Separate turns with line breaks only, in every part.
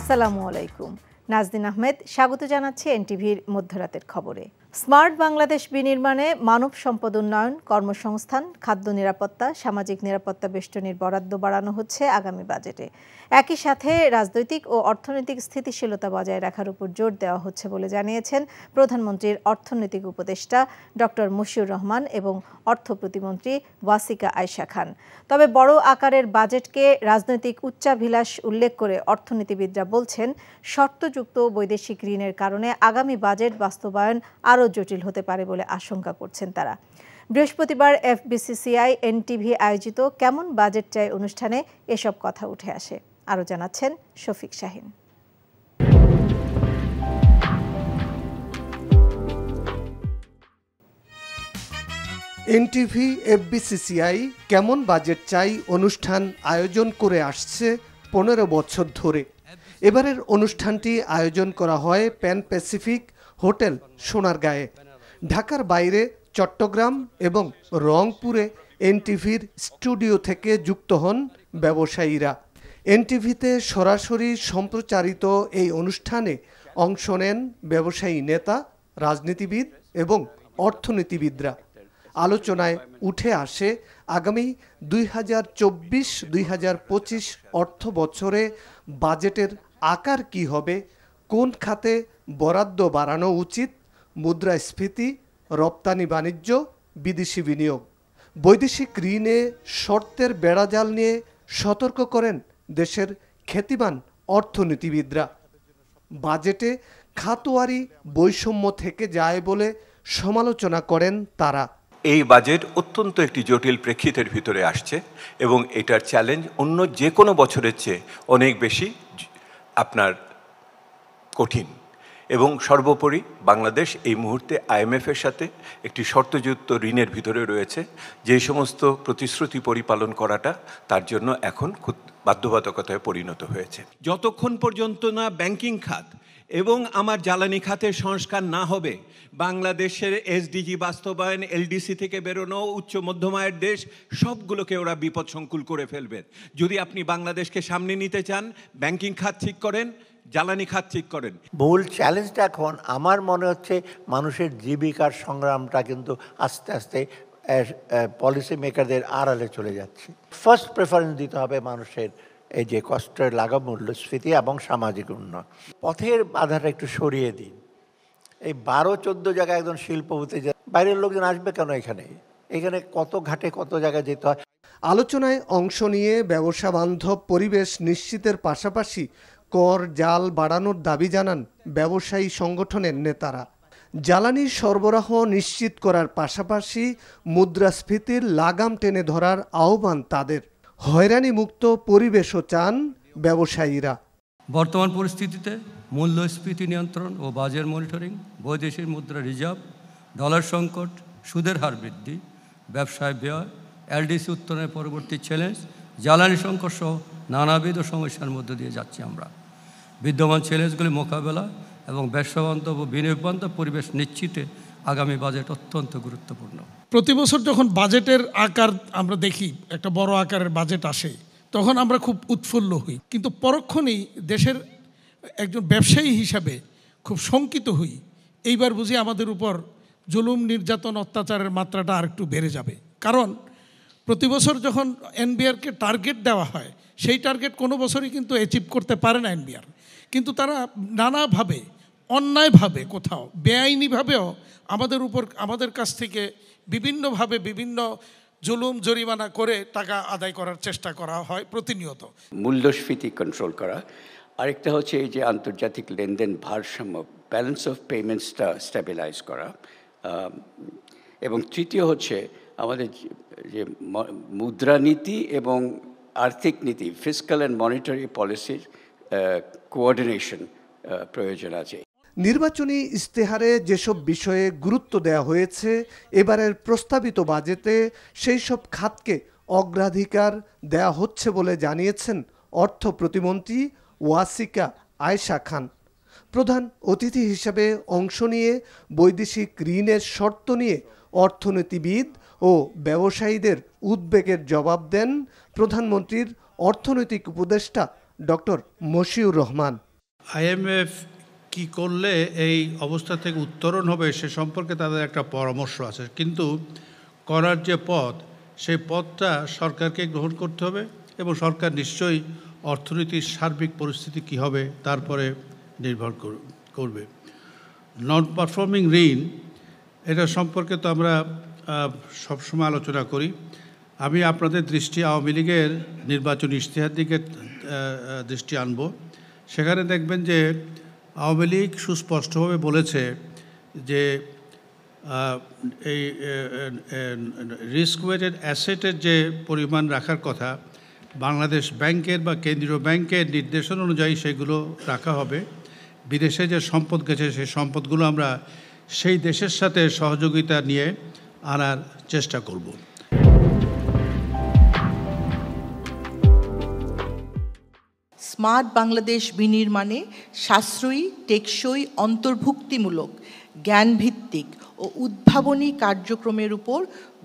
আসসালামু আলাইকুম। নাজদিন আহমেদ স্বাগত জানাচ্ছি এনটিভির মধ্যরাতের খবরে। স্মার্ট বাংলাদেশ বিনির্মাণে মানব সম্পদ উন্নয়ন, কর্মসংস্থান, খাদ্য নিরাপত্তা, সামাজিক নিরাপত্তা বেষ্টনীর বরাদ্দ বাড়ানো হচ্ছে আগামী বাজেটে। একই সাথে রাজনৈতিক ও অর্থনৈতিক স্থিতিশীলতা বজায় রাখার উপর জোর দেওয়া হচ্ছে বলে জানিয়েছেন প্রধানমন্ত্রীর অর্থনৈতিক উপদেষ্টা ডক্টর মশিউর রহমান এবং অর্থ প্রতিমন্ত্রী ওয়াসিকা আয়েশা খান। তবে বড় আকারের বাজেটকে রাজনৈতিক উচ্চাভিলাষ উল্লেখ করে অর্থনীতিবিদরা বলছেন, শর্তযুক্ত বৈদেশিক ঋণের কারণে আগামী বাজেট বাস্তবায়ন আরও জটিল হতে পারে বলে আশঙ্কা করছেন তারা। বৃহস্পতিবার এফবিসিসিআই এনটিভি আয়োজিত কেমন বাজেট চাই অনুষ্ঠানে এসব কথা উঠে আসে। আরও জানাচ্ছেন শফিক শাহিন।
এনটিভি এফবিসিসিআই কেমন বাজেট চাই অনুষ্ঠান আয়োজন করে আসছে 15 বছর ধরে। এবারের অনুষ্ঠানটি আয়োজন করা হয় প্যান প্যাসিফিক হোটেল সোনারগাঁয়ে। ঢাকার বাইরে চট্টগ্রাম এবং রংপুরে এনটিভির স্টুডিও থেকে যুক্ত হন ব্যবসায়ীরা। এনটিভিতে সরাসরি সম্প্রচারিত এই অনুষ্ঠানে অংশ নেন ব্যবসায়ী নেতা, রাজনীতিবিদ এবং অর্থনীতিবিদরা। আলোচনায় উঠে আসে আগামী 2024-2025 অর্থ বছরে বাজেটের আকার কী হবে, কোন খাতে বরাদ্দ বাড়ানো উচিত, মুদ্রাস্ফীতি, রপ্তানি বাণিজ্য, বিদেশি বিনিয়োগ। বৈদেশিক ঋণে শর্তের বেড়াজাল নিয়ে সতর্ক করেন দেশের খ্যাতিমান অর্থনীতিবিদরা। বাজেটে খাতওয়ারি বৈষম্য থেকে যায় বলে সমালোচনা করেন তারা।
এই বাজেট অত্যন্ত একটি জটিল প্রেক্ষিতের ভিতরে আসছে এবং এটার চ্যালেঞ্জ অন্য যে কোনো বছরের চেয়ে অনেক বেশি আপনার কঠিন। এবং সর্বোপরি বাংলাদেশ এই মুহূর্তে আইএমএফের সাথে একটি শর্তযুক্ত ঋণের ভিতরে রয়েছে, যে সমস্ত প্রতিশ্রুতি পরিপালন করাটা তার জন্য এখন খুব বাধ্যবাধকতায় পরিণত হয়েছে।
যতক্ষণ পর্যন্ত না ব্যাংকিং খাত এবং আমার জ্বালানি খাতের সংস্কার না হবে, বাংলাদেশের এসডিজি বাস্তবায়ন, এলডিসি থেকে বেরোনো, উচ্চ মধ্যম আয়ের দেশ সবগুলোকে ওরা বিপদসংকুল করে ফেলবেন। যদি আপনি বাংলাদেশকে সামনে নিতে চান, ব্যাংকিং খাত ঠিক করেন, জ্বালানি খাত ঠিক করেন।
মূল চ্যালেঞ্জটা এখন আমার মনে হচ্ছে মানুষের জীবিকার সংগ্রামটা কিন্তু আস্তে আস্তে পলিসি মেকারদের আড়ালে চলে যাচ্ছে। ফার্স্ট প্রেফারেন্স দিতে হবে মানুষের এই যে কষ্টের লাগা মূল্যস্ফীতি এবং সামাজিক উন্নয়ন। পথের বাধাটা একটু সরিয়ে দিন। এই 12-14 জায়গায় একজন শিল্পপতি, বাইরের লোকজন আসবে কেন এখানে? এখানে কত ঘাটে কত জায়গায় যেতে হয়।
আলোচনায় অংশ নিয়ে ব্যবসা বান্ধব পরিবেশ নিশ্চিতের পাশাপাশি কর জাল বাড়ানোর দাবি জানান ব্যবসায়ী সংগঠনের নেতারা। জ্বালানি সরবরাহ নিশ্চিত করার পাশাপাশি মুদ্রাস্ফীতির লাগাম টেনে ধরার আহ্বান তাদের। হয়রানি মুক্ত পরিবেশও চান ব্যবসায়ীরা।
বর্তমান পরিস্থিতিতে মূল্যস্ফীতি নিয়ন্ত্রণ ও বাজার মনিটরিং, বৈদেশিক মুদ্রা রিজার্ভ, ডলার সংকট, সুদের হার বৃদ্ধি, ব্যবসায় ব্যয়, এলডিসি উত্তরণের পরবর্তী চ্যালেঞ্জ, জ্বালানি সংকট সহ নানাবিধ সমস্যার মধ্য দিয়ে যাচ্ছি আমরা। বিদ্যমান চ্যালেঞ্জগুলি মোকাবেলা এবং ব্যবসাবান্ধব ও বিনিয়োগবান্ধব পরিবেশ নিশ্চিতে আগামী বাজেট অত্যন্ত গুরুত্বপূর্ণ।
প্রতি বছর যখন বাজেটের আকার আমরা দেখি, একটা বড় আকারের বাজেট আসে, তখন আমরা খুব উৎফুল্ল হই, কিন্তু পরক্ষণেই দেশের একজন ব্যবসায়ী হিসাবে খুব শঙ্কিত হই। এইবার বুঝি আমাদের উপর জুলুম, নির্যাতন, অত্যাচারের মাত্রাটা আর একটু বেড়ে যাবে। কারণ প্রতি বছর যখন এনবিআরকে টার্গেট দেওয়া হয়, সেই টার্গেট কোনো বছরই কিন্তু অ্যাচিভ করতে পারে না এনবিআর। কিন্তু তারা নানাভাবে, অন্যায়ভাবে, কোথাও বেআইনিভাবেও আমাদের কাছ থেকে বিভিন্নভাবে বিভিন্ন জুলুম জরিমানা করে টাকা আদায় করার চেষ্টা করা হয় প্রতিনিয়ত।
মূল্যস্ফীতি কন্ট্রোল করা, আরেকটা হচ্ছে এই যে আন্তর্জাতিক লেনদেন ভারসাম্য, ব্যালেন্স অফ পেমেন্টসটা স্টেবিলাইজ করা, এবং তৃতীয় হচ্ছে আমাদের যে মুদ্রানীতি এবং আর্থিক নীতি, ফিসক্যাল অ্যান্ড মনিটারি পলিসির কোঅর্ডিনেশন প্রয়োজন আছে।
নির্বাচনী ইস্তেহারে যেসব বিষয়ে গুরুত্ব দেওয়া হয়েছে, এবারের প্রস্তাবিত বাজেটে সেই সব খাতকে অগ্রাধিকার দেওয়া হচ্ছে বলে জানিয়েছেন অর্থ প্রতিমন্ত্রী ওয়াসিকা আয়েশা খান। প্রধান অতিথি হিসেবে অংশ নিয়ে বৈদেশিক ঋণের শর্ত নিয়ে অর্থনীতিবিদ ও ব্যবসায়ীদের উদ্বেগের জবাব দেন প্রধানমন্ত্রীর অর্থনৈতিক উপদেষ্টা ডক্টর মশিউর রহমান।
IMF কি করলে এই অবস্থা থেকে উত্তরণ হবে সে সম্পর্কে তাদের একটা পরামর্শ আছে, কিন্তু করার যে পথ সেই পথটা সরকারকে গ্রহণ করতে হবে এবং সরকার নিশ্চয়ই অর্থনীতির সার্বিক পরিস্থিতি কী হবে তারপরে নির্ভর করবে। নন পারফর্মিং ঋণ এটা সম্পর্কে তো আমরা সবসময় আলোচনা করি। আমি আপনাদের দৃষ্টি আওয়ামী লীগের নির্বাচনী ইশতেহার দিকে দৃষ্টি আনব। সেখানে দেখবেন যে আওয়ামী লীগ সুস্পষ্টভাবে বলেছে যে এই রিস্ক ওয়েটেড অ্যাসেটের যে পরিমাণ রাখার কথা বাংলাদেশ ব্যাংকের বা কেন্দ্রীয় ব্যাংকের নির্দেশনা অনুযায়ী সেগুলো রাখা হবে। বিদেশে যে সম্পদ গেছে সেই সম্পদগুলো আমরা সেই দেশের সাথে সহযোগিতা নিয়ে আনার চেষ্টা করব।
স্মার্ট বাংলাদেশ বিনির্মাণে সাশ্রয়ী, টেকসই, অন্তর্ভুক্তিমূলক, জ্ঞানভিত্তিক ও উদ্ভাবনী কার্যক্রমের উপর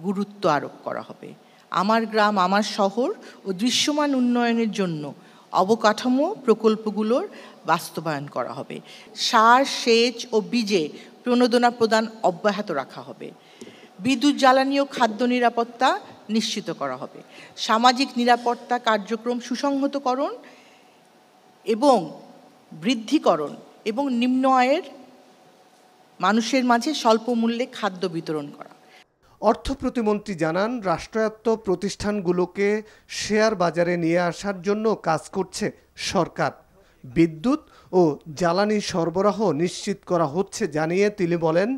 গুরুত্ব আরোপ করা হবে। আমার গ্রাম আমার শহর ও দৃশ্যমান উন্নয়নের জন্য অবকাঠামো প্রকল্পগুলোর বাস্তবায়ন করা হবে। সার, সেচ ও বীজে প্রণোদনা প্রদান অব্যাহত রাখা হবে। বিদ্যুৎ, জ্বালানি ও খাদ্য নিরাপত্তা নিশ্চিত করা হবে। সামাজিক নিরাপত্তা কার্যক্রম সুসংহতকরণ এবং বৃদ্ধিকরণ এবং নিম্ন আয়ের মানুষের মাঝে স্বল্প মূল্যে খাদ্য বিতরণ করা।
অর্থ প্রতিমন্ত্রী জানান, রাষ্ট্রায়ত্ত প্রতিষ্ঠানগুলোকে শেয়ার বাজারে নিয়ে আসার জন্য কাজ করছে সরকার। বিদ্যুৎ ও জ্বালানি সরবরাহ নিশ্চিত করা হচ্ছে জানিয়ে তিনি বলেন,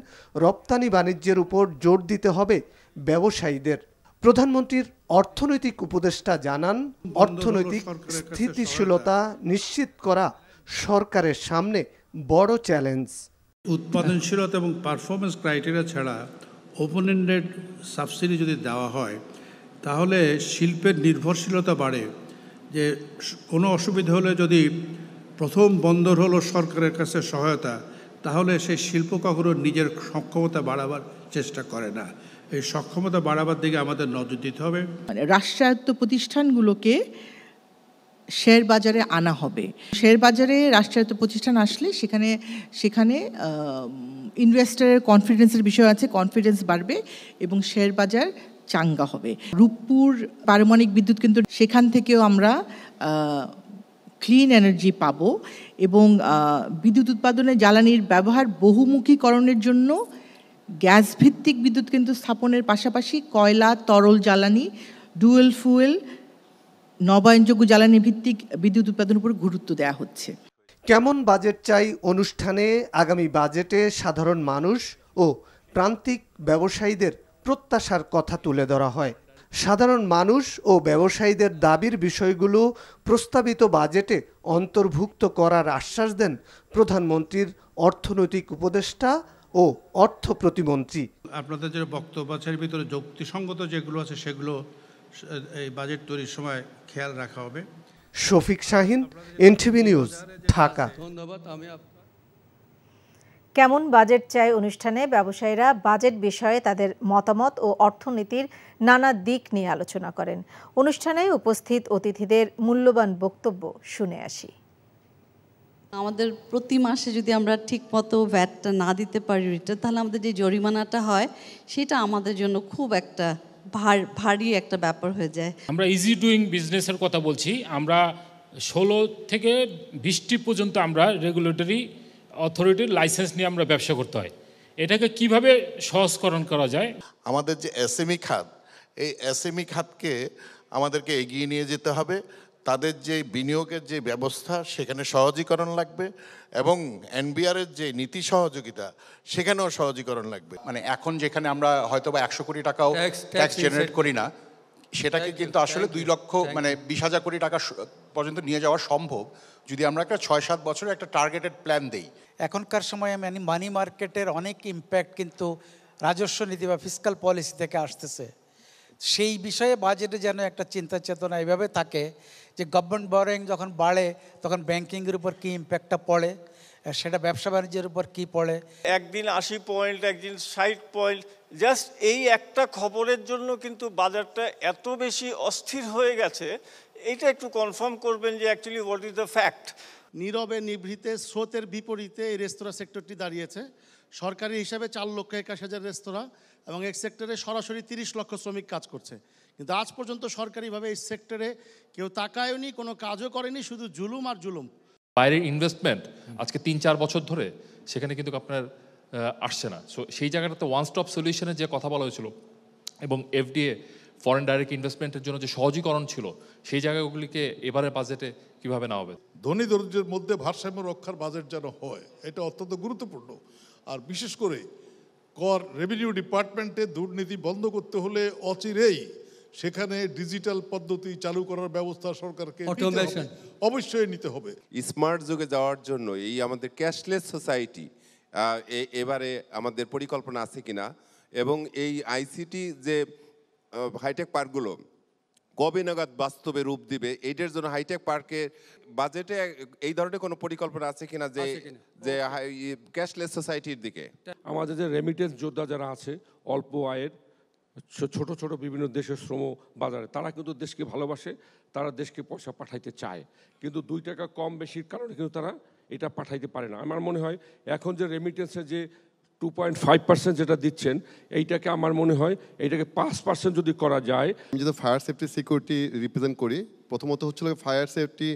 রপ্তানি বাণিজ্যের উপর জোর দিতে হবে ব্যবসায়ীদের। প্রধানমন্ত্রীর অর্থনৈতিক উপদেষ্টা জানান, অর্থনৈতিক স্থিতিশীলতা নিশ্চিত করা সরকারের সামনে বড় চ্যালেঞ্জ।
উৎপাদনশীলতা এবং পারফরমেন্স ক্রাইটেরিয়া ছাড়া ওপেন এন্ডেড সাবসিডি যদি দেওয়া হয় তাহলে শিল্পের নির্ভরশীলতা বাড়ে। যে কোনো অসুবিধা হলে যদি প্রথম বন্দর হলো সরকারের কাছে সহায়তা, তাহলে সেই শিল্প কখনো নিজের সক্ষমতা বাড়াবার চেষ্টা করে না। এই সক্ষমতা বাড়াবার দিকে আমাদের নজর দিতে হবে।
মানে রাষ্ট্রায়ত্ত প্রতিষ্ঠানগুলোকে শেয়ার বাজারে আনা হবে। শেয়ার বাজারে রাষ্ট্রায়ত্ত প্রতিষ্ঠান আসলে সেখানে ইনভেস্টরের কনফিডেন্সের বিষয় আছে, কনফিডেন্স বাড়বে এবং শেয়ার বাজার চাঙ্গা হবে। রূপপুর পারমাণবিক বিদ্যুৎ কেন্দ্র, সেখান থেকেও আমরা ক্লিন এনার্জি পাবো এবং বিদ্যুৎ উৎপাদনে জ্বালানির ব্যবহার বহুমুখীকরণের জন্য গ্যাস ভিত্তিক বিদ্যুৎ কেন্দ্র স্থাপনের পাশাপাশি কয়লা, তরল জ্বালানি, ডুয়েল ফুয়েল, নবায়নযোগ্য জ্বালানি ভিত্তিক বিদ্যুৎ উৎপাদনের উপর গুরুত্ব দেওয়া হচ্ছে।
কেমন বাজেট চাই অনুষ্ঠানে আগামী বাজেটে সাধারণ মানুষ ও প্রান্তিক ব্যবসায়ীদের প্রত্যাশার কথা তুলে ধরা হয়। সাধারণ মানুষ ও ব্যবসায়ীদের দাবির বিষয়গুলো প্রস্তাবিত বাজেটে অন্তর্ভুক্ত করার আশ্বাস দেন প্রধানমন্ত্রীর অর্থনৈতিক উপদেষ্টা ও অর্থ প্রতিমন্ত্রী।
আপনাদের যে বক্তব্য আছে এর ভিতরে যুক্তিসঙ্গত যেগুলো আছে সেগুলো এই বাজেট তৈরির সময় খেয়াল রাখা হবে।
Shafiq Shahin, NTV news, Dhaka.
ধন্যবাদ।
কেমন বাজেট চাই অনুষ্ঠানে ব্যবসায়ীরা বাজেট বিষয়ে তাদের মতামত ও অর্থনীতির নানা দিক নিয়ে আলোচনা করেন। অনুষ্ঠানে উপস্থিত অতিথিদের মূল্যবান বক্তব্য শুনে আসি।
আমাদের প্রতি মাসে যদি আমরা ঠিকমতো ভ্যাটটা না দিতে পারি রিটার্ন, তাহলে আমাদের যে জরিমানাটা হয় সেটা আমাদের জন্য খুব একটা ভারী একটা ব্যাপার হয়ে যায়।
আমরা ইজি ডুইং বিজনেসের কথা বলছি। আমরা 16 থেকে 20টি পর্যন্ত আমরা রেগুলেটরি অথরিটির লাইসেন্স নিয়ে আমরা ব্যবসা করতে হয়। এটাকে কিভাবে সহজকরণ করা যায়?
আমাদের যে এসএমই খাত, এই এসএমই খাতকে আমাদেরকে এগিয়ে নিয়ে যেতে হবে। তাদের যে বিনিয়োগের যে ব্যবস্থা সেখানে সহজীকরণ লাগবে এবং এনবিআরের যে নীতি সহযোগিতা সেখানেও সহজীকরণ লাগবে।
মানে এখন যেখানে আমরা হয়তো বা 100 কোটি টাকাও ট্যাক্স জেনারেট করি না, সেটাকে কিন্তু আসলে 2 লক্ষ মানে 20,000 কোটি টাকা পর্যন্ত নিয়ে যাওয়া সম্ভব যদি আমরা একটা 6-7 বছরের একটা টার্গেটেড প্ল্যান দেই।
এখনকার সময়ে মানি মার্কেটের অনেক ইম্প্যাক্ট কিন্তু রাজস্ব নীতি বা ফিসকাল পলিসি থেকে আসতেছে। সেই বিষয়ে বাজেটে যেন একটা চিন্তা চেতনা এইভাবে থাকে যে গভর্নমেন্ট বরোয়িং যখন বাড়ে তখন ব্যাংকিংয়ের উপর কী ইম্প্যাক্টটা পড়ে, সেটা ব্যবসা বাণিজ্যের উপর কী পড়ে।
একদিন 80 পয়েন্ট, একদিন 60 পয়েন্ট, জাস্ট এই একটা খবরের জন্য কিন্তু বাজারটা এত বেশি অস্থির হয়ে গেছে। এটা একটু কনফার্ম করবেন যে actually what is the fact.
নীরবে নিভৃতে স্রোতের বিপরীতে এই রেস্তোরাঁ সেক্টরটি দাঁড়িয়েছে। সরকারি হিসাবে 4,81,000 রেস্তোরাঁ এবং এই সেক্টরে সরাসরি 30 লক্ষ শ্রমিক কাজ করছে, কিন্তু আজ পর্যন্ত সরকারিভাবে এই সেক্টরে কেউ তাকায়নি, কোনো কাজও করেনি, শুধু জুলুম আর জুলুম।
বাইরের ইনভেস্টমেন্ট আজকে 3-4 বছর ধরে সেখানে কিন্তু আপনার আসছে না। সো সেই জায়গাটাতে ওয়ান স্টপ সলিউশনের যে কথা বলা হয়েছিল এবং এফডিএ ফরেন ডাইরেক্ট ইনভেস্টমেন্টের জন্য যে সহজীকরণ ছিল, সেই জায়গাগুলিকে এবারের বাজেটে কিভাবে নেওয়া হবে?
ধনী দরিদ্রের মধ্যে ভারসাম্য রক্ষার বাজেট যেন হয়, এটা অত্যন্ত গুরুত্বপূর্ণ। আর বিশেষ করে কর রেভিনিউ ডিপার্টমেন্টে দুর্নীতি বন্ধ করতে হলে অচিরেই সেখানে ডিজিটাল পদ্ধতি চালু করার ব্যবস্থা সরকারকে অবশ্যই নিতে হবে।
স্মার্ট যুগে যাওয়ার জন্য এই আমাদের ক্যাশলেস সোসাইটি এবারে আমাদের পরিকল্পনা আছে কিনা, এবং এই আইসিটি যে হাইটেক পার্কগুলো কবে নাগাদ বাস্তবে রূপ দিবে, এইটার জন্য হাইটেক পার্কের বাজেটে এই ধরনের কোনো পরিকল্পনা আছে কিনা যে যে ক্যাশলেস সোসাইটির দিকে?
আমাদের যে রেমিটেন্স যোদ্ধা যারা আছে অল্প আয়ের ছোট ছোট বিভিন্ন দেশের শ্রম বাজারে, তারা কিন্তু দেশকে ভালোবাসে, তারা দেশকে পয়সা পাঠাইতে চায়, কিন্তু 2 টাকা কম বেশির কারণে কিন্তু তারা এটা পাঠাইতে পারে না। আমার মনে হয় এখন যে রেমিটেন্সের যে 2.5% যেটা দিচ্ছেন, এইটাকে আমার মনে হয় এইটাকে 5% যদি করা যায়।
আমি যদি ফায়ার সেফটি সিকিউরিটি রিপ্রেজেন্ট করি, প্রথমত হচ্ছিল ফায়ার সেফটি,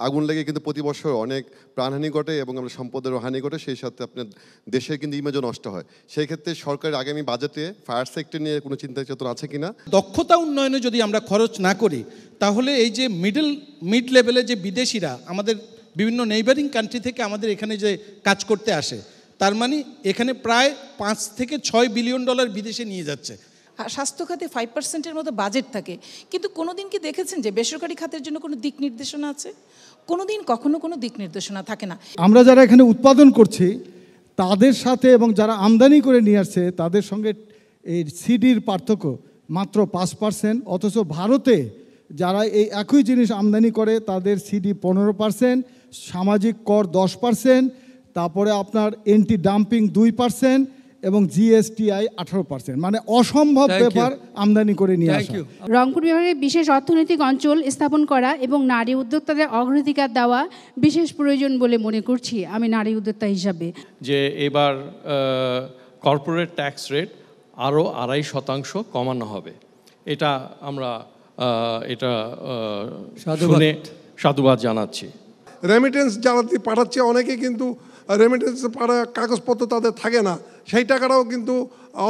আগুন লেগে কিন্তু প্রতি বছর অনেক প্রাণহানি ঘটে এবং আমরা সম্পদেরও হানি ঘটে, সেই সাথে আপনার দেশের কিন্তু ইমেজও নষ্ট হয়। সেই ক্ষেত্রে সরকারের আগামী বাজেটে ফায়ার সেফটি নিয়ে কোনো চিন্তা চেতনা আছে কিনা?
দক্ষতা উন্নয়নে যদি আমরা খরচ না করি, তাহলে এই যে মিড লেভেলে যে বিদেশিরা আমাদের বিভিন্ন নেইবারিং কান্ট্রি থেকে আমাদের এখানে যে কাজ করতে আসে, তার মানে এখানে প্রায় 5 থেকে 6 বিলিয়ন ডলার বিদেশে নিয়ে যাচ্ছে।
স্বাস্থ্য খাতে 5%-এর মতো বাজেট থাকে, কিন্তু কোনোদিন কি দেখেছেন যে বেসরকারি খাতের জন্য কোনো দিক নির্দেশনা আছে? কোনোদিন কখনো কোনো দিক নির্দেশনা থাকে না।
আমরা যারা এখানে উৎপাদন করছি তাদের সাথে এবং যারা আমদানি করে নিয়ে আসছে তাদের সঙ্গে এই সিডির পার্থক্য মাত্র 5%, অথচ ভারতে যারা এই একই জিনিস আমদানি করে তাদের সিডি 15%, সামাজিক কর 10%, তারপরে আপনার এন্টি ডাম্পিং 2% এবং জিএসটিআই 18%, মানে অসম্ভব ব্যাপার আমদানি করে নিয়ে আসা।
রংপুর বিভাগের বিশেষ অর্থনৈতিক অঞ্চল স্থাপন করা এবং নারী উদ্যোক্তাদের অগ্রাধিকার দেওয়া বিশেষ প্রয়োজন বলে মনে করছি আমি নারী উদ্যোক্তা হিসাবে।
যে এবার কর্পোরেট ট্যাক্স রেট আরও 2.5% কমানো হবে, এটা আমরা শুনে সাধুবাদ জানাচ্ছি।
রেমিটেন্স যারা পাঠাচ্ছে অনেকে কিন্তু রেমিটেন্স পাঠা কাগজপত্র তাদের থাকে না, সেই টাকাটাও কিন্তু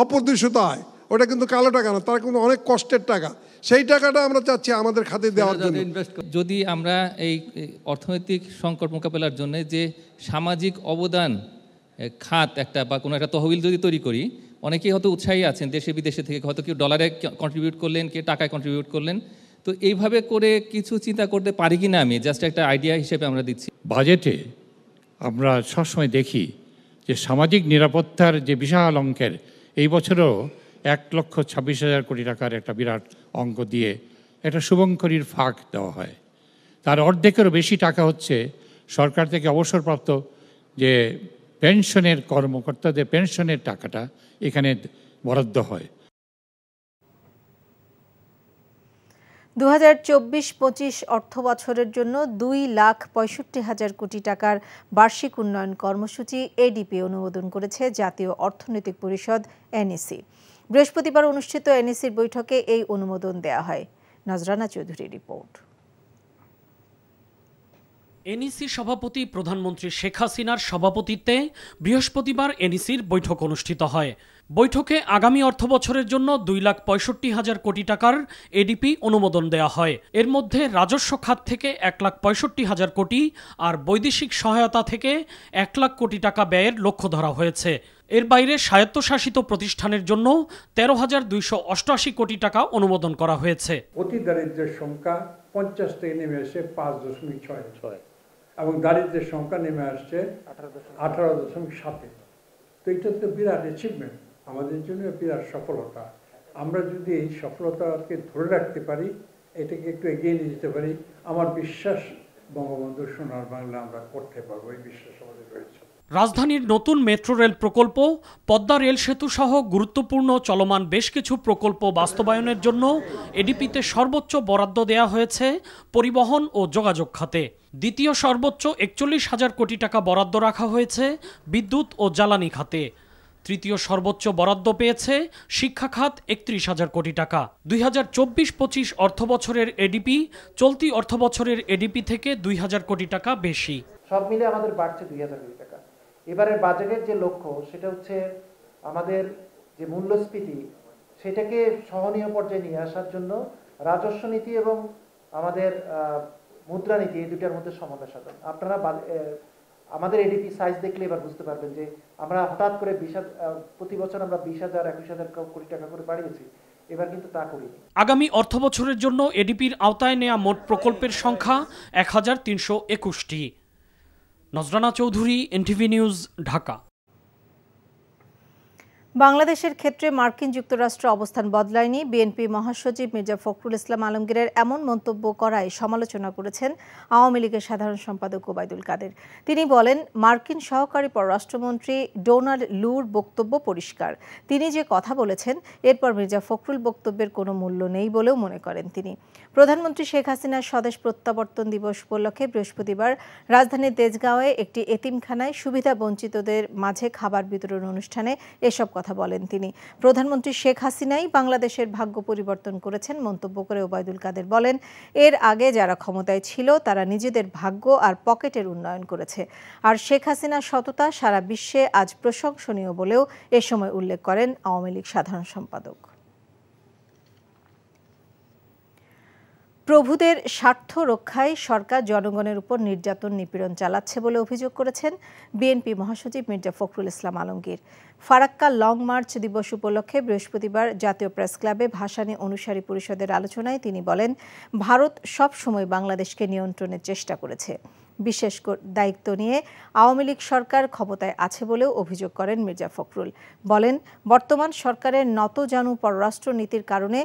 অপ্রদর্শিত হয়, ওটা কিন্তু কালো টাকা না, তারা কিন্তু অনেক কষ্টের টাকা, সেই টাকাটা আমরা চাচ্ছি আমাদের খাতে দেওয়ার জন্য।
যদি আমরা এই অর্থনৈতিক সংকট মোকাবেলার জন্য যে সামাজিক অবদান খাত একটা বা কোনো একটা তহবিল যদি তৈরি করি, অনেকেই হয়তো উৎসাহী আছেন দেশে বিদেশে থেকে, হয়তো কেউ ডলারে কন্ট্রিবিউট করলেন, কেউ টাকায় কন্ট্রিবিউট করলেন, তো এইভাবে করে কিছু চিন্তা করতে পারি কি না, আমি জাস্ট একটা আইডিয়া হিসেবে আমরা দিচ্ছি।
বাজেটে আমরা সবসময় দেখি যে সামাজিক নিরাপত্তার যে বিশাল অঙ্কের, এই বছরও 1,26,000 কোটি টাকার একটা বিরাট অঙ্ক দিয়ে একটা শুভঙ্করীর ফাঁক দেওয়া হয়। তার অর্ধেকেরও বেশি টাকা হচ্ছে সরকার থেকে অবসরপ্রাপ্ত যে পেনশনের কর্মকর্তাদের পেনশনের টাকাটা এখানে বরাদ্দ হয়।
2024-25 অর্থ বছরের জন্য 2,65,000 কোটি টাকার বার্ষিক উন্নয়ন কর্মসূচি এডিপি অনুমোদন করেছে জাতীয় অর্থনৈতিক পরিষদ এনইসি। বৃহস্পতিবার অনুষ্ঠিত এনইসির বৈঠকে এই অনুমোদন দেয়া হয়। নজরানা চৌধুরীর রিপোর্ট।
এনইসি সভাপতি প্রধানমন্ত্রী শেখ হাসিনার সভাপতিত্বে বৃহস্পতিবার এনইসির বৈঠক অনুষ্ঠিত হয়। বৈঠকে আগামী অর্থবছরের জন্য 2,65,000 কোটি টাকার এডিপি অনুমোদন দেয়া হয়। এর মধ্যে রাজস্ব খাত থেকে 1,65,000 কোটি আর বৈদেশিক সহায়তা থেকে 1 লাখ কোটি টাকা ব্যয়ের লক্ষ্য ধরা হয়েছে। এর বাইরে স্বায়ত্তশাসিত প্রতিষ্ঠানের জন্য 13,288 কোটি টাকা অনুমোদন করা হয়েছে।
অতি দারিদ্র্যের সংখ্যা 50 থেকে নেমে আসে 5.6 এবং দারিদ্র্যের সংখ্যা নেমে আসছে 18.7। তো এটা তো বিরাট অ্যাচিভমেন্ট, আমাদের জন্য বিরাট সফলতা। আমরা যদি এই সফলতাকে ধরে রাখতে পারি, এটাকে একটু এগিয়ে নিয়ে যেতে পারি, আমার বিশ্বাস বঙ্গবন্ধু সোনার বাংলা আমরা করতে পারবো, এই বিশ্বাস আমাদের রয়েছে।
রাজধানীর নতুন মেট্রো রেল প্রকল্প, পদ্মা রেল সেতু সহ গুরুত্বপূর্ণ চলমান বেশ কিছু প্রকল্প বাস্তবায়নের জন্য এডিপিতে সর্বোচ্চ বরাদ্দ দেয়া হয়েছে পরিবহন ও যোগাযোগ খাতে। দ্বিতীয় সর্বোচ্চ ৪১,০০০ কোটি টাকা বরাদ্দ রাখা হয়েছে বিদ্যুৎ ও জ্বালানি খাতে। তৃতীয় সর্বোচ্চ বরাদ্দ পেয়েছে শিক্ষা খাত ৩১,০০০ কোটি টাকা। ২০২৪-২৫ অর্থবছরের এডিপি চলতি অর্থবছরের এডিপি থেকে ২,০০০ কোটি টাকা বেশি।
সব মিলে আমাদের বাড়ছে ২,০০০ কোটি টাকা। এবারের বাজেটের যে লক্ষ্য সেটা হচ্ছে আমাদের যে মূল্যস্ফীতি সেটাকে সহনীয় পর্যায়ে নিয়ে আসার জন্য রাজস্ব নীতি এবং আমাদের মুদ্রানীতি এই দুটার মধ্যে সমন্বয় সাধন। আপনারা আমাদের এডিপি সাইজ দেখলে এবার বুঝতে পারবেন যে আমরা হঠাৎ করে প্রতি বছর আমরা ২০,০০০ ২১,০০০ কোটি টাকা করে বাড়িয়েছি, এবার কিন্তু তা করিনি।
আগামী অর্থবছরের জন্য এডিপির আওতায় নেওয়া মোট প্রকল্পের সংখ্যা ১,৩২১টি। নজরানা চৌধুরী, এনটিভি নিউজ, ঢাকা।
বাংলাদেশের ক্ষেত্রে মার্কিন যুক্তরাষ্ট্র অবস্থান বদলায়নি। বিএনপি মহাসচিব মির্জা ফখরুল ইসলাম আলমগীরের এমন মন্তব্য করায় সমালোচনা করেছেন আওয়ামী লীগের সাধারণ সম্পাদক ওবায়দুল কাদের। তিনি বলেন, মার্কিন সহকারী পররাষ্ট্রমন্ত্রী ডোনাল্ড লুর বক্তব্য পরিষ্কার। তিনি যে কথা বলেছেন এরপর মির্জা ফখরুল বক্তব্যের কোনো মূল্য নেই বলেও মনে করেন তিনি। প্রধানমন্ত্রী শেখ হাসিনার স্বদেশ প্রত্যাবর্তন দিবস উপলক্ষে বৃহস্পতিবার রাজধানীর তেজগাঁওয়ে একটি এতিমখানায় সুবিধা বঞ্চিতদের মাঝে খাবার বিতরণ অনুষ্ঠানে এসব কথা বলেন তিনি। প্রধানমন্ত্রী শেখ হাসিনাই বাংলাদেশের ভাগ্য পরিবর্তন করেছেন মন্তব্য করে ওবায়দুল কাদের বলেন, এর আগে যারা ক্ষমতায় ছিল তারা নিজেদের ভাগ্য আর পকেটের উন্নয়ন করেছে, আর শেখ হাসিনার সততা সারা বিশ্বে আজ প্রশংসনীয় বলেও এ সময় উল্লেখ করেন আওয়ামী লীগ সাধারণ সম্পাদক। প্রভুদের স্বার্থ রক্ষায় সরকার জনগণের উপর নির্যাতন নিপীড়ন চালাচ্ছে বলে অভিযোগ করেছেন বিএনপি মহাসচিব মির্জা ফখরুল ইসলাম আলমগীর। ফারাক্কা লং মার্চ দিবস উপলক্ষে বৃহস্পতিবার জাতীয় প্রেস ক্লাবে ভাসানী অনুসারী পরিষদের আলোচনায় তিনি বলেন, ভারত সব সময় বাংলাদেশকে নিয়ন্ত্রণের চেষ্টা করেছে। বিশেষ দায়িত্ব নিয়ে আওয়ামী লীগ সরকার ক্ষমতায় আছে বলেও অভিযোগ করেন মির্জা ফখরুল। বলেন, বর্তমান সরকারের নতজানু পররাষ্ট্র নীতির কারণে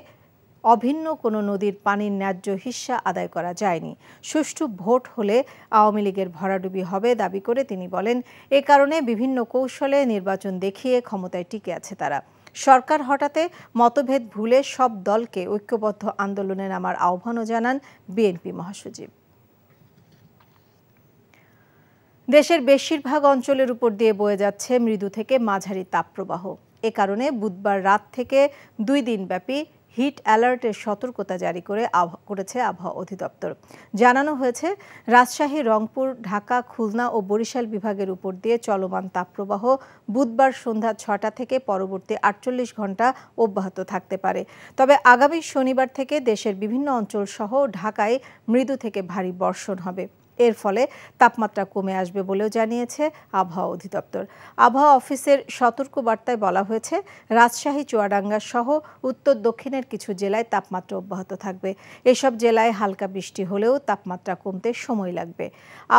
অভিন্ন কোনো নদীর পানির ন্যায্য হিস্সা আদায় করা যায়নি। সুষ্ঠু ভোট হলে আওয়ামী লীগের ভরাডুবি হবে দাবি করে তিনি বলেন, এ কারণে বিভিন্ন কৌশলে নির্বাচন দেখিয়ে ক্ষমতায় টিকে আছে তারা। সরকার হটাতে মতভেদ ভুলে সব দলকে ঐক্যবদ্ধ আন্দোলনে নামার আহ্বানও জানান বিএনপি মহাসচিব। দেশের বেশিরভাগ অঞ্চলের উপর দিয়ে বয়ে যাচ্ছে মৃদু থেকে মাঝারি তাপপ্রবাহ। এ কারণে বুধবার রাত থেকে 2 দিনব্যাপী হিট অ্যালার্টের সতর্কতা জারি করেছে আবহাওয়া অধিদপ্তর। জানানো হয়েছে, রাজশাহী, রংপুর, ঢাকা, খুলনা ও বরিশাল বিভাগের উপর দিয়ে চলমান তাপপ্রবাহ বুধবার সন্ধ্যা 6টা থেকে পরবর্তী 48 ঘন্টা অব্যাহত থাকতে পারে। তবে আগামী শনিবার থেকে দেশের বিভিন্ন অঞ্চল সহ ঢাকায় মৃদু থেকে ভারী বর্ষণ হবে। এর ফলে তাপমাত্রা কমে আসবে বলেও জানিয়েছে আবহাওয়া অধিদপ্তর। আবহাওয়া অফিসের সতর্ক বার্তায় বলা হয়েছে, রাজশাহী, চুয়াডাঙ্গা সহ উত্তর দক্ষিণের কিছু জেলায় তাপমাত্রা অব্যাহত থাকবে। এসব জেলায় হালকা বৃষ্টি হলেও তাপমাত্রা কমতে সময় লাগবে।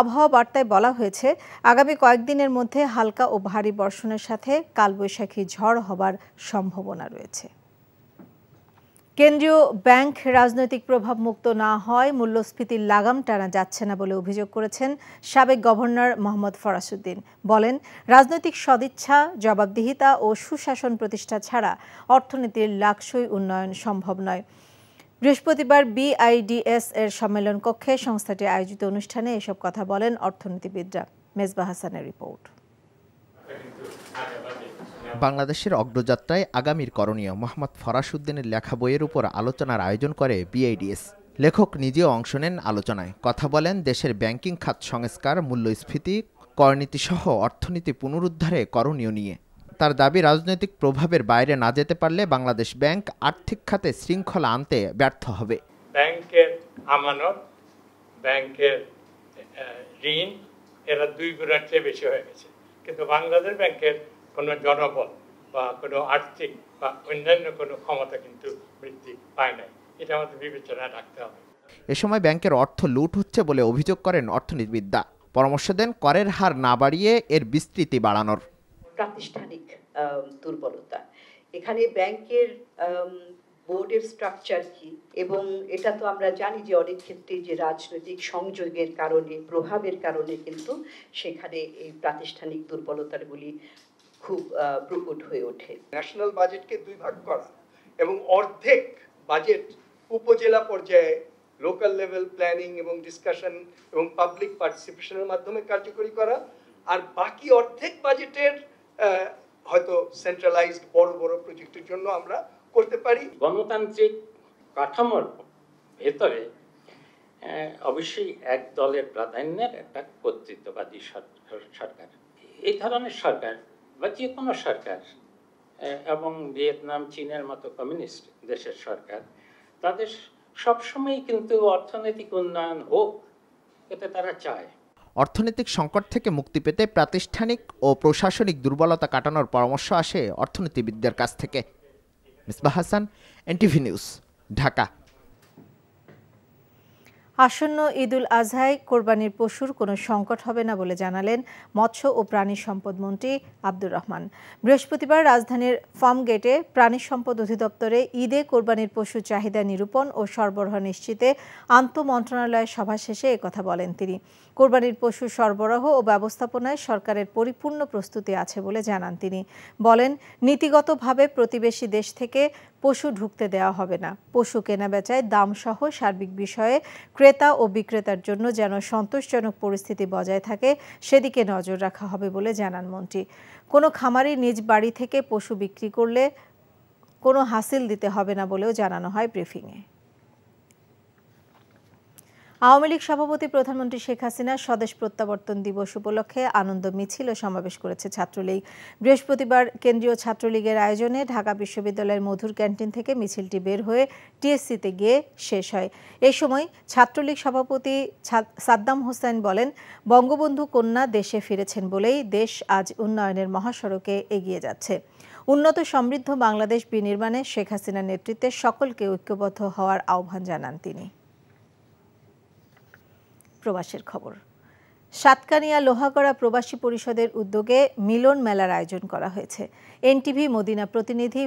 আবহাওয়া বার্তায় বলা হয়েছে, আগামী কয়েকদিনের মধ্যে হালকা ও ভারী বর্ষণের সাথে কালবৈশাখী ঝড় হবার সম্ভাবনা রয়েছে। কেন্দ্রীয় ব্যাংক রাজনৈতিক প্রভাব মুক্ত না হয় মূল্যস্ফীতির লাগাম টানা যাচ্ছে না বলে অভিযোগ করেছেন সাবেক গভর্নর মোহাম্মদ ফরাসউদ্দিন। বলেন, রাজনৈতিক সদিচ্ছা, জবাবদিহিতা ও সুশাসন প্রতিষ্ঠা ছাড়া অর্থনীতির লাক্সই উন্নয়ন সম্ভব নয়। বৃহস্পতিবার BIDS এর সম্মেলন কক্ষে সংস্থাটি আয়োজিত অনুষ্ঠানে এসব কথা বলেন অর্থনীতিবিদরা। মেজবা হাসানের রিপোর্ট।
বাংলাদেশের অগ্রযাত্রায় আগামীর করণীয় মোহাম্মদ ফরাসউদ্দিনের লেখা বইয়ের উপর আলোচনার আয়োজন করে BIDS। লেখক নিজেও অংশ নেন আলোচনায়। কথা বলেন দেশের ব্যাংকিং খাত সংস্কার, মূল্যস্ফীতি, করনীতিসহ অর্থনীতি পুনরুদ্ধারে করণীয় নিয়ে। তার দাবি, রাজনৈতিক প্রভাবের বাইরে না যেতে পারলে বাংলাদেশ ব্যাংক আর্থিক খাতে শৃঙ্খলা আনতে ব্যর্থ হবে।
ব্যাংকের আমানত, ব্যাংকের ঋণ এরা 2 গুণের চেয়ে বেশি হয়ে গেছে, কিন্তু বাংলাদেশ ব্যাংকের কোনো জনবল বা কোনো আর্থিক বা অন্যান্য কোনো ক্ষমতা কিন্তু বৃদ্ধি পায় নাই। এটা আমাদের বিবেচনায় রাখতে হবে।
এ সময় ব্যাংকের অর্থ লুট হচ্ছে বলে অভিযোগ করেন অর্থনীতিবিদরা। পরামর্শ দেন করের হার না বাড়িয়ে এর বিস্তৃতি বাড়ানোর।
প্রাতিষ্ঠানিক দুর্বলতা, এখানে ব্যাংকের বোর্ডের স্ট্রাকচার কি, এবং এটা তো আমরা জানি যে অনেক ক্ষেত্রে যে রাজনৈতিক সংযোগের কারণে, প্রভাবের কারণে কিন্তু সেখানে এই প্রাতিষ্ঠানিক দুর্বলতাগুলি খুব প্রকট হয়ে ওঠে।
ন্যাশনাল বাজেটকে 2 ভাগ করা এবং অর্ধেক বাজেট উপজেলা পর্যায়ে লোকাল লেভেল প্ল্যানিং এবং ডিসকাশন এবং পাবলিক পার্টিসিপেশনের মাধ্যমে কার্যকরী করা, আর বাকি অর্ধেক বাজেটের হয়তো সেন্ট্রালাইজড বড় বড় প্রজেক্টের জন্য আমরা করতে পারি।
গণতান্ত্রিক কাঠামোর ভেতরে অবশ্যই এক দলের প্রাধান্যের একটা কর্তৃত্ববাদী সরকার, এই ধরনের সরকার বা যে কোনো সরকার, এবং ভিয়েতনাম, চীনের মতো কমিউনিস্ট দেশের সরকার, তাদের সবসময় কিন্তু অর্থনৈতিক উন্নয়ন হোক, এতে তারা চায়।
অর্থনৈতিক সংকট থেকে মুক্তি পেতে প্রাতিষ্ঠানিক ও প্রশাসনিক দুর্বলতা কাটানোর পরামর্শ আসে অর্থনীতিবিদদের কাছ থেকে। Misbah Hasan, NTV news, Dhaka.
আসন্ন ঈদুল আজহায় কোরবানির পশুর কোনো সংকট হবে না বলে জানালেন মৎস্য ও প্রাণী সম্পদ মন্ত্রী আব্দুর রহমান। বৃহস্পতিবার রাজধানীর ফার্মগেটে প্রাণী সম্পদ অধিদপ্তরে ঈদে কোরবানির পশুর চাহিদা নিরূপণ ও সরবরাহ নিশ্চিতে আন্তঃমন্ত্রণালয়ের সভা শেষে একথা বলেন তিনি। কোরবানির পশু সরবরাহ ও ব্যবস্থাপনায় সরকারের পরিপূর্ণ প্রস্তুতি আছে বলে জানান তিনি। বলেন, নীতিগতভাবে প্রতিবেশী দেশ থেকে পশু ঢুকতে দেওয়া হবে না। পশু কেনাবেচায় দামসহ সার্বিক বিষয়ে ক্রেতা ও বিক্রেতার জন্য যেন সন্তোষজনক পরিস্থিতি বজায় থাকে সেদিকে নজর রাখা হবে বলে জানান মন্ত্রী। কোনো খামারি নিজ বাড়ি থেকে পশু বিক্রি করলে কোনো হাসিল দিতে হবে না বলেও জানানো হয় ব্রিফিংয়ে। আওয়ামী লীগ সভাপতি প্রধানমন্ত্রী শেখ হাসিনার স্বদেশ প্রত্যাবর্তন দিবস উপলক্ষে আনন্দ মিছিল ও সমাবেশ করেছে ছাত্রলীগ। বৃহস্পতিবার কেন্দ্রীয় ছাত্রলীগের আয়োজনে ঢাকা বিশ্ববিদ্যালয়ের মধুর ক্যান্টিন থেকে মিছিলটি বের হয়ে টিএসসিতে গিয়ে শেষ হয়। এ সময় ছাত্রলীগ সভাপতি সাদ্দাম হোসেন বলেন, বঙ্গবন্ধু কন্যা দেশে ফিরেছেন বলেই দেশ আজ উন্নয়নের মহাসড়কে এগিয়ে যাচ্ছে। উন্নত সমৃদ্ধ বাংলাদেশ বিনির্মাণে শেখ হাসিনার নেতৃত্বে সকলকে ঐক্যবদ্ধ হওয়ার আহ্বান জানান তিনি। প্রবাসের খবর। সাতকানিয়া লোহাগড়া প্রবাসী পরিষদের উদ্যোগে মিলন মেলার আয়োজন করা হয়েছে। এনটিভি মদিনা প্রতিনিধি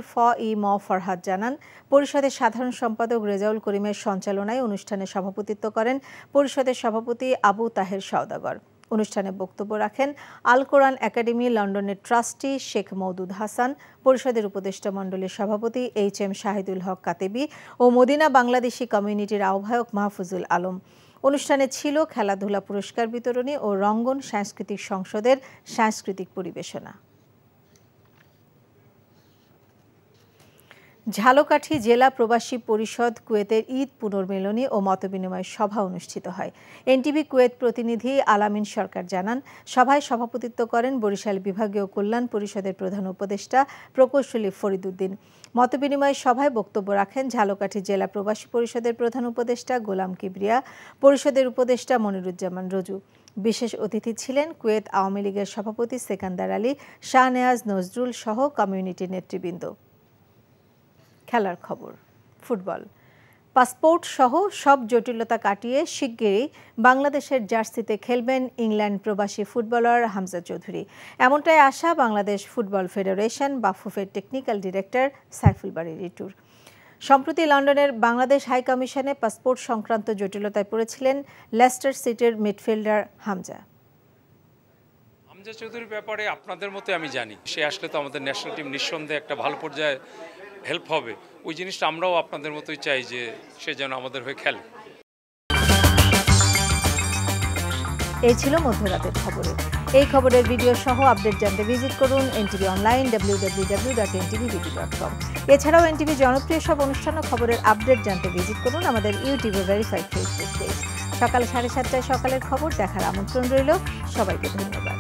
ম ফরহাদ জানান, পরিষদের সাধারণ সম্পাদক রেজাউল করিমের সঞ্চালনায় অনুষ্ঠানে সভাপতিত্ব করেন পরিষদের সভাপতি আবু তাহের সওদাগর। অনুষ্ঠানে বক্তব্য রাখেন আল কোরআন একাডেমি লন্ডনের ট্রাস্টি শেখ মওদুদ হাসান, পরিষদের উপদেষ্টা মণ্ডলীর সভাপতি HM শাহিদুল হক কাতেবি ও মদিনা বাংলাদেশি কমিউনিটির আহ্বায়ক মাহফুজুল আলম। অনুষ্ঠানে ছিল খেলাধুলা পুরস্কার বিতরণী ও রঙ্গন সাংস্কৃতিক সংসদের সাংস্কৃতিক পরিবেশনা। ঝালকাঠি জেলা প্রবাসী পরিষদ কুয়েতের ঈদ পুনর্মিলনী ও মতবিনিময় সভা অনুষ্ঠিত হয়। এনটিভি কুয়েত প্রতিনিধি আলামিন সরকার জানান, সভায় সভাপতিত্ব করেন বরিশাল বিভাগীয় কল্যাণ পরিষদের প্রধান উপদেষ্টা প্রকৌশলী ফরিদ উদ্দিন। মতবিনিময় সভায় বক্তব্য রাখেন ঝালকাঠি জেলা প্রবাসী পরিষদের প্রধান উপদেষ্টা গোলাম কিবরিয়া, পরিষদের উপদেষ্টা মনিরুজ্জামান রজু। বিশেষ অতিথি ছিলেন কুয়েত আওয়ামী লীগের সভাপতি সেকান্দার আলী, শাহনেয়াজ নজরুল সহ কমিউনিটি নেতৃবৃন্দ। খেলার খবর। ফুটবল। পাসপোর্ট সহ সব জটিলতা কাটিয়ে শিগগিরই বাংলাদেশের জার্সিতে খেলবেন ইংল্যান্ড প্রবাসী ফুটবলার হামজা চৌধুরী। এমনটাই আশা বাংলাদেশ ফুটবল ফেডারেশন বাফুফের টেকনিক্যাল ডিরেক্টর সাইফুল বারী রিটুর। সম্প্রতি লন্ডনের বাংলাদেশ হাই কমিশনে পাসপোর্ট সংক্রান্ত জটিলতায় পড়েছিলেন লেস্টার সিটির মিডফিল্ডার হামজা
চৌধুরীর ব্যাপারে আপনাদের মতো আমি জানি, সে আসলে তো আমাদের ন্যাশনাল টিম নিঃসন্দেহে একটা ভালো পর্যায়ে হেল্প হবে। ওই জিনিসটা আমরাও আপনাদের মতোই চাই যে সে যেন আমাদের হয়ে খেলে।
এই ছিল মধ্যরাতের খবরে। এই খবরের ভিডিও সহ আপডেট জানতে ভিজিট করুন এনটিভি অনলাইন www.ntvbd.com। এছাড়াও এনটিভি জনপ্রিয় সব অনুষ্ঠান ও খবরের আপডেট জানতে ভিজিট করুন আমাদের ইউটিউবে ভেরিফাইড ফেসবুক পেজ। সকাল 7:30টায় সকালের খবর দেখার আমন্ত্রণ রইল। সবাইকে ধন্যবাদ।